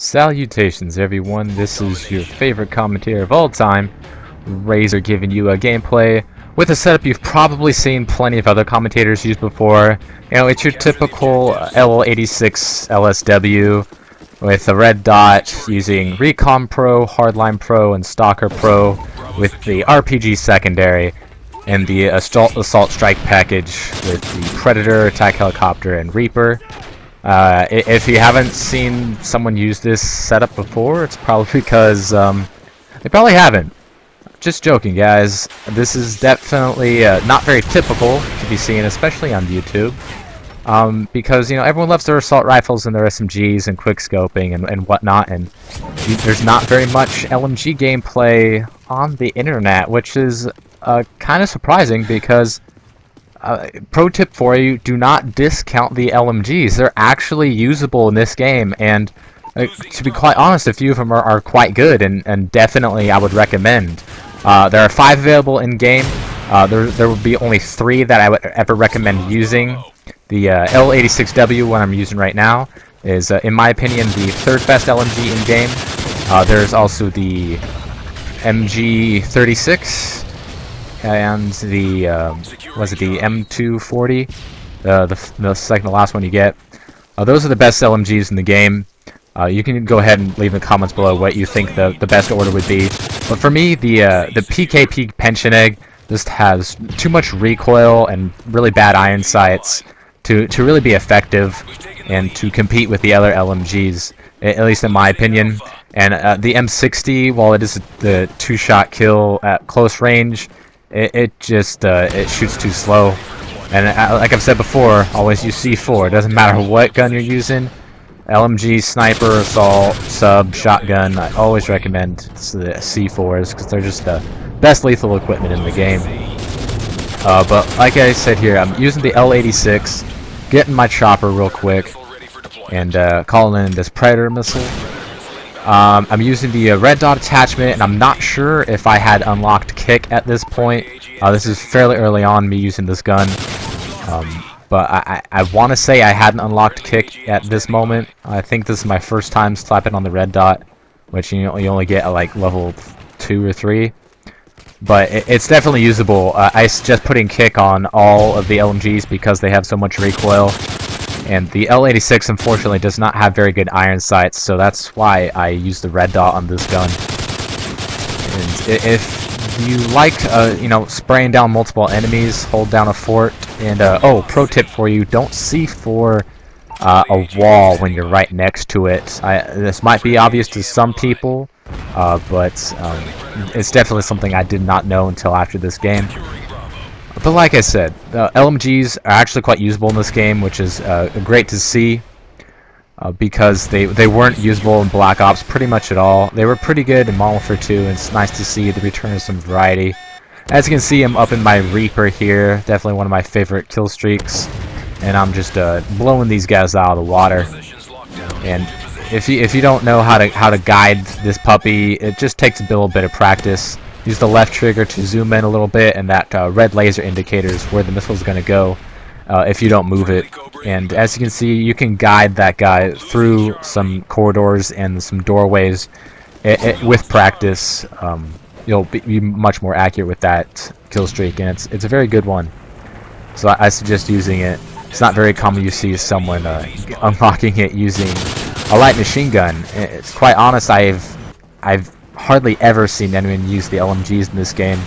Salutations everyone, this is your favorite commentator of all time, Razor, giving you a gameplay with a setup you've probably seen plenty of other commentators use before. You know, it's your typical L86 LSW with a red dot using Recon Pro, Hardline Pro, and Stalker Pro with the RPG secondary and the Assault Strike package with the Predator, Attack Helicopter, and Reaper. If you haven't seen someone use this setup before, it's probably because they probably haven't. Just joking, guys. This is definitely not very typical to be seen, especially on YouTube, because, you know, everyone loves their assault rifles and their SMGs and quick scoping and whatnot, and there's not very much LMG gameplay on the internet, which is kind of surprising because. Pro tip for you, do not discount the LMGs. They're actually usable in this game, and to be quite honest, a few of them are quite good, and definitely I would recommend. There are 5 available in-game. There would be only 3 that I would ever recommend using. The L86W, one I'm using right now, is, in my opinion, the 3rd best LMG in-game. There's also the MG36, and the was it the M240, the second to last one you get. Those are the best LMGs in the game. You can go ahead and leave in the comments below what you think the best order would be. But for me, the PKP Pension Egg just has too much recoil and really bad iron sights to really be effective and to compete with the other LMGs, at least in my opinion. And the M60, while it is the 2-shot kill at close range, it just it shoots too slow, and like I've said before, always use C4. It doesn't matter what gun you're using, LMG, sniper, assault, sub, shotgun. I always recommend the C4s because they're just the best lethal equipment in the game. But like I said here, I'm using the L86, getting my chopper real quick, and calling in this Predator missile. I'm using the red dot attachment, and I'm not sure if I had unlocked kick at this point. This is fairly early on me using this gun, but I want to say I hadn't unlocked kick at this moment. I think this is my first time slapping on the red dot, which you only get at like level 2 or 3. But it's definitely usable. I suggest putting kick on all of the LMGs because they have so much recoil. And the L86 unfortunately does not have very good iron sights, so that's why I use the red dot on this gun. And if you like, you know, spraying down multiple enemies, hold down a fort. And oh, pro tip for you: don't C4 a wall when you're right next to it. This might be obvious to some people, but it's definitely something I did not know until after this game. But like I said, LMGs are actually quite usable in this game, which is great to see, because they weren't usable in Black Ops pretty much at all. They were pretty good in Modern Warfare 2, and it's nice to see the return of some variety. As you can see, I'm up in my Reaper here, definitely one of my favorite kill streaks, and I'm just blowing these guys out of the water. And if you don't know how to guide this puppy, it just takes a little bit of practice. Use the left trigger to zoom in a little bit, and that red laser indicates where the missile is going to go if you don't move it. And as you can see, you can guide that guy through some corridors and some doorways. With practice, you'll be much more accurate with that kill streak, and it's a very good one. So I suggest using it. It's not very common you see someone unlocking it using a light machine gun. It's quite honest, I've hardly ever seen anyone use the LMGs in this game,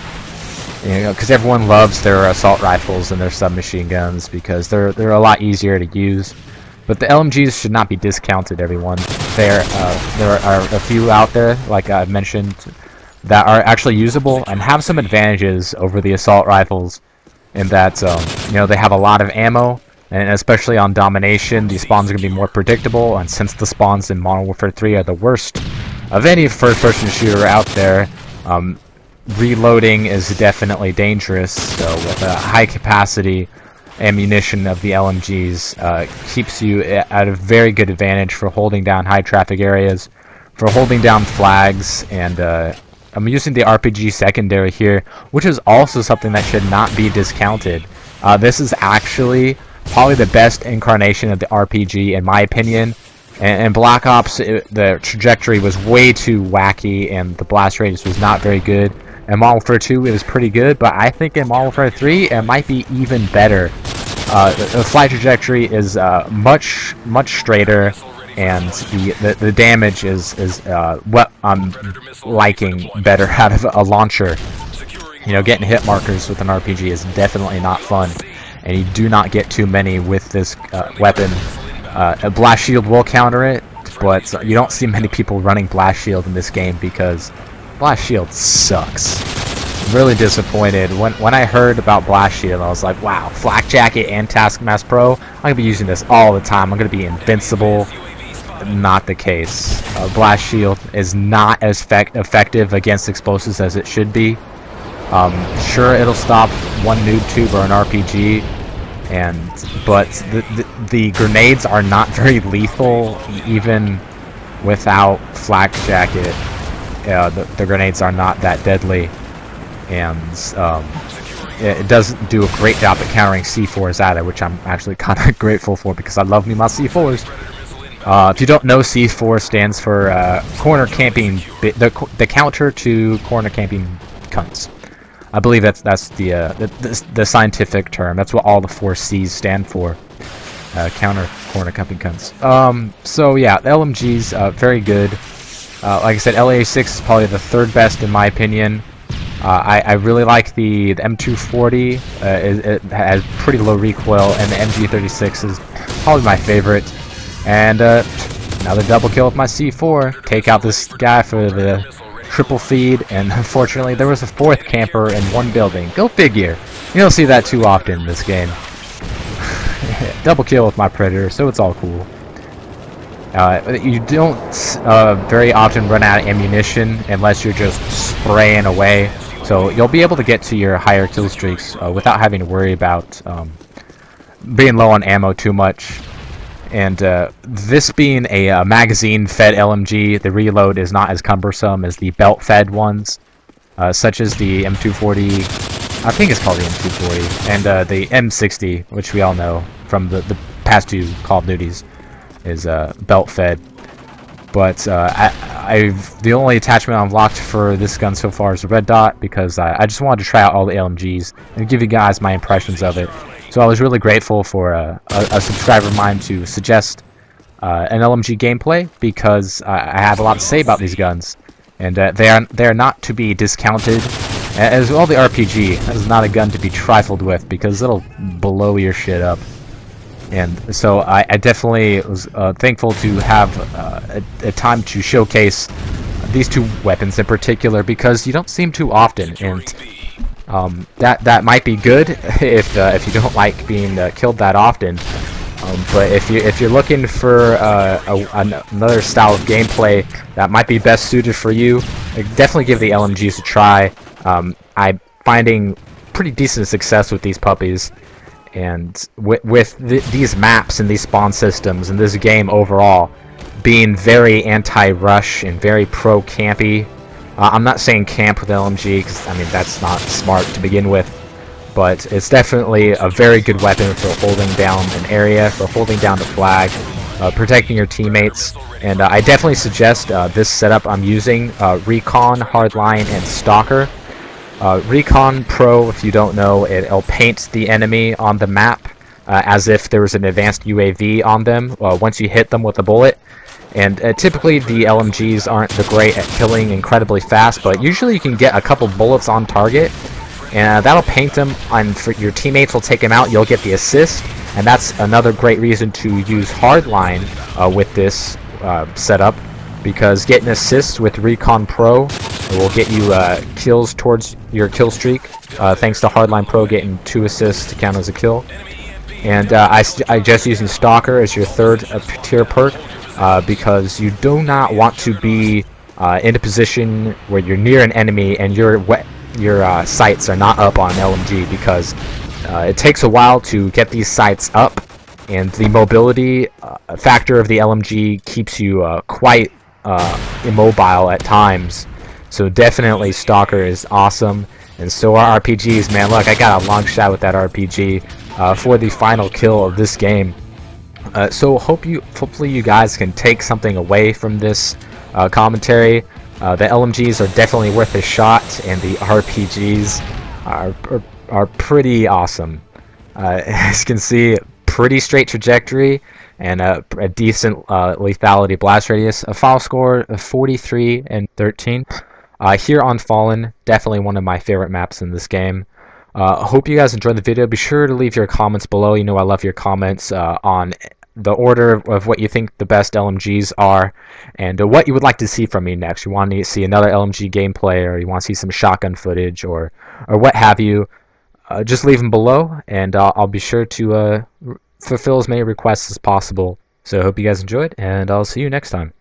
you know, because everyone loves their assault rifles and their submachine guns because they're a lot easier to use. But the LMGs should not be discounted, everyone. There are a few out there, like I've mentioned, that are actually usable and have some advantages over the assault rifles in that you know, they have a lot of ammo, and especially on domination, the spawns are going to be more predictable. And since the spawns in Modern Warfare 3 are the worst of any first-person shooter out there, reloading is definitely dangerous. So with a high-capacity ammunition of the LMGs, keeps you at a very good advantage for holding down high-traffic areas, for holding down flags, and I'm using the RPG secondary here, which is also something that should not be discounted. This is actually probably the best incarnation of the RPG, in my opinion. And Black Ops, the trajectory was way too wacky, and the blast radius was not very good. In Modern Warfare 2, it was pretty good, but I think in Modern Warfare 3, it might be even better. The flight trajectory is much straighter, and the damage is what I'm liking better out of a launcher. You know, getting hit markers with an RPG is definitely not fun, and you do not get too many with this weapon. A blast shield will counter it, but you don't see many people running blast shield in this game because blast shield sucks. I'm really disappointed. When I heard about blast shield, I was like, wow, flak jacket and Taskmaster Pro, I'm gonna be using this all the time. I'm gonna be invincible. Not the case. Blast shield is not as effective against explosives as it should be. Sure, it'll stop one noob tube or an RPG. But the grenades are not very lethal, even without flak jacket. The grenades are not that deadly, and it doesn't do a great job at countering C4s either, which I'm actually kind of grateful for because I love me my C4s. If you don't know, C4 stands for corner camping, the counter to corner camping cunts. I believe that's the scientific term. That's what all the 4 C's stand for. Counter corner camping cunts. So yeah, the LMG's very good. Like I said, L86 is probably the 3rd best in my opinion. I really like the M240. It has pretty low recoil, and the MG36 is probably my favorite. And another double kill with my C4. Take out this guy for the triple feed, and unfortunately there was a 4th camper in one building. Go figure. You don't see that too often in this game. Double kill with my Predator, so it's all cool. You don't very often run out of ammunition unless you're just spraying away, so you'll be able to get to your higher kill streaks without having to worry about being low on ammo too much. And this being a magazine-fed LMG, the reload is not as cumbersome as the belt-fed ones, such as the M240, I think it's called the M240, and the M60, which we all know from the past 2 Call of Duties, is belt-fed. But the only attachment I've unlocked for this gun so far is the red dot, because I just wanted to try out all the LMGs and give you guys my impressions of it. So I was really grateful for a subscriber of mine to suggest an LMG gameplay, because I have a lot to say about these guns, and they are not to be discounted. As well, the RPG is not a gun to be trifled with, because it'll blow your shit up. And so I definitely was thankful to have a time to showcase these 2 weapons in particular, because you don't see them too often, and that might be good if you don't like being killed that often. But if you're looking for another style of gameplay that might be best suited for you, definitely give the LMGs a try. I'm finding pretty decent success with these puppies, and with these maps and these spawn systems and this game overall being very anti-rush and very pro-campy. I'm not saying camp with LMG, because I mean that's not smart to begin with, but it's definitely a very good weapon for holding down an area, for holding down the flag, protecting your teammates. And I definitely suggest this setup I'm using, Recon, Hardline, and Stalker. Recon Pro, if you don't know, it'll paint the enemy on the map as if there was an advanced UAV on them once you hit them with a bullet. And typically the LMGs aren't the great at killing incredibly fast, but usually you can get a couple bullets on target, and that'll paint them, and for your teammates will take them out, you'll get the assist. And that's another great reason to use Hardline with this setup, because getting assists with Recon Pro will get you kills towards your kill streak, thanks to Hardline Pro getting 2 assists to count as a kill. And I just using Stalker as your 3rd tier perk, because you do not want to be in a position where you're near an enemy and your sights are not up on LMG, because it takes a while to get these sights up, and the mobility factor of the LMG keeps you quite immobile at times. So definitely Stalker is awesome, and so are RPGs, man. Look, I got a long shot with that RPG for the final kill of this game. So hopefully you guys can take something away from this commentary. The LMGs are definitely worth a shot, and the RPGs are pretty awesome. As you can see, pretty straight trajectory and a decent lethality blast radius. A file score of 43 and 13. Here on Fallen, definitely one of my favorite maps in this game. Hope you guys enjoyed the video. Be sure to leave your comments below. You know I love your comments on the order of what you think the best LMGs are, and what you would like to see from me next. You want to see another LMG gameplay, or you want to see some shotgun footage, or what have you. Just leave them below, and I'll be sure to fulfill as many requests as possible. So I hope you guys enjoyed, and I'll see you next time.